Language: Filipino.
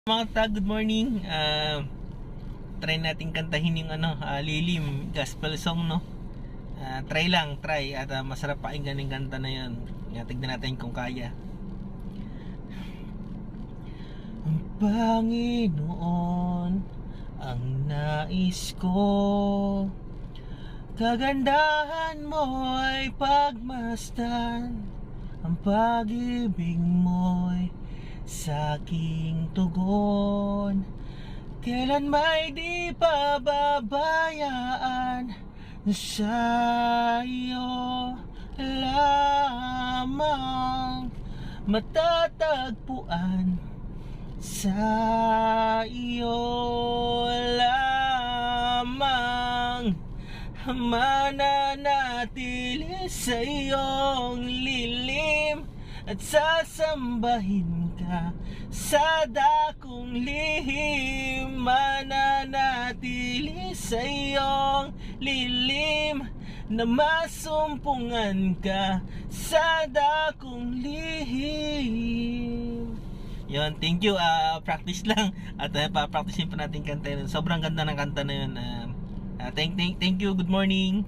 Mga tag, good morning. Try natin kantahin yung Lilim gospel song, no. Try at masarap pakinggan yung kanta na yun. Tignan natin kung kaya. Ang Panginoon ang nais ko, kagandahan mo'y pagmasdan, ang pag-ibig mo'y sa'king tugon, kailan may di pababayaan, sa iyo lamang matatagpuan, sa iyo lamang mananatili sa iyong lilim, at sasambahin ka sa dakong lihim, mananatili sa iyong lilim, na masumpungan ka sa dakong lihim. Yun, thank you. Practice lang at pa-practicein pa natin kanta yun. Sobrang ganda ng kanta na yun. Thank you. Good morning.